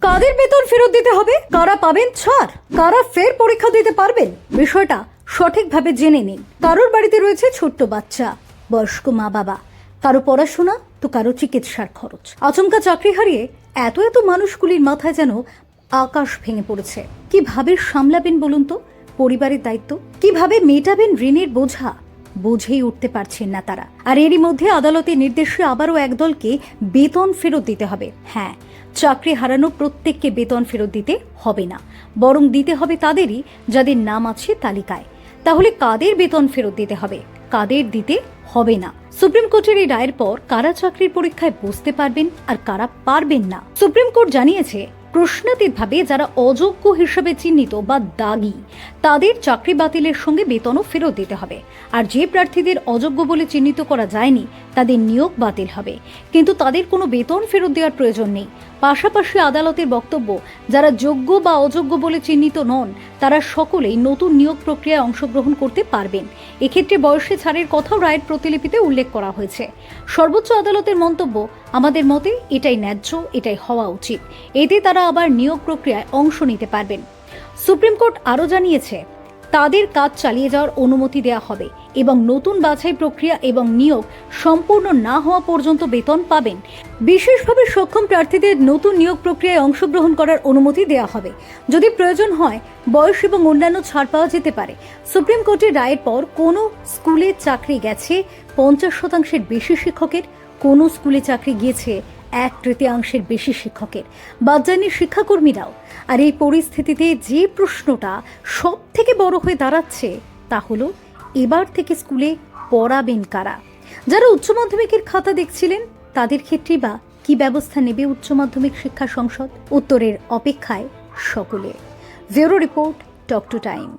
কাদের বেতন ফেরত দিতে হবে, কারা পাবেন ছাড়, কারা ফের পরীক্ষা দিতে পারবেন, বিষয়টা সঠিকভাবে জেনে নিন। কারোর বাড়িতে রয়েছে ছোট্ট বাচ্চা, বয়স্ক মা বাবা, কারো পড়াশোনা তো কারো চিকিৎসার খরচ। আচমকা চাকরি হারিয়ে এত এত মানুষগুলির মাথায় যেন আকাশ ভেঙে পড়েছে। কিভাবে সামলাবেন বলুন তো পরিবারের দায়িত্ব, কিভাবে মেটাবেন ঋণের বোঝা, বুঝেই উঠতে পারছেন না তারা। আর এরই মধ্যে আদালতের নির্দেশে আবারও একদলকে বেতন ফেরত দিতে হবে। হ্যাঁ, চাকরি হারানো প্রত্যেককে বেতন ফেরত দিতে হবে না, বরং দিতে হবে তাদেরই যাদের নাম আছে তালিকায়। তাহলে কাদের বেতন ফেরত দিতে হবে, কাদের দিতে হবে না? সুপ্রিম কোর্টের এই রায়ের পর কারা চাকরির পরীক্ষায় বসতে পারবেন আর কারা পারবেন না? সুপ্রিম কোর্ট জানিয়েছে, প্রশ্নাতীতভাবে যারা অযোগ্য হিসেবে চিহ্নিত বা দাগী তাদের চাকরি বাতিলের সঙ্গে বেতনও ফেরত দিতে হবে। আর যে প্রার্থীদের অযোগ্য বলে চিহ্নিত করা যায়নি তাদের নিয়োগ বাতিল হবে, কিন্তু তাদের কোনো বেতন ফেরত দেওয়ার প্রয়োজন নেই। পাশাপাশি আদালতের বক্তব্য, যারা যোগ্য বা অযোগ্য বলে চিহ্নিত নন তারা সকলেই নতুন নিয়োগ প্রক্রিয়ায় অংশগ্রহণ করতে পারবেন। এক্ষেত্রে বয়সে ছাড়ের কথাও রায়ের প্রতিলিপিতে উল্লেখ করা হয়েছে। সর্বোচ্চ আদালতের মন্তব্য, আমাদের মতে এটাই ন্যায্য, এটাই হওয়া উচিত। এতে তারা আবার নিয়োগ প্রক্রিয়ায় অংশ নিতে পারবেন। সুপ্রিম কোর্ট আরও জানিয়েছে, তাদের কাজ চালিয়ে যাওয়ার অনুমতি দেওয়া হবে এবং নতুন বাছাই প্রক্রিয়া এবং নিয়োগ সম্পূর্ণ না হওয়া পর্যন্ত বেতন পাবেন। বিশেষভাবে সক্ষম প্রার্থীদের নতুন নিয়োগ প্রক্রিয়ায় অংশগ্রহণ করার অনুমতি দেওয়া হবে। যদি প্রয়োজন হয় বয়স এবং অন্যান্য ছাড় পাওয়া যেতে পারে। সুপ্রিম কোর্টের রায়ের পর কোনো স্কুলে চাকরি গেছে 50% বেশি শিক্ষকের, কোনো স্কুলে চাকরি গিয়েছে 1/3 বেশি শিক্ষকের, বাদ যায়নি শিক্ষাকর্মীরাও। আর এই পরিস্থিতিতে যে প্রশ্নটা সব থেকে বড় হয়ে দাঁড়াচ্ছে তা হলো, এবার থেকে স্কুলে পড়াবেন কারা? যারা উচ্চ মাধ্যমিকের খাতা দেখছিলেন তাদের ক্ষেত্রে বা কি ব্যবস্থা নেবে উচ্চ মাধ্যমিক শিক্ষা সংসদ? উত্তরের অপেক্ষায় সকলে। Bureau report, talk to time.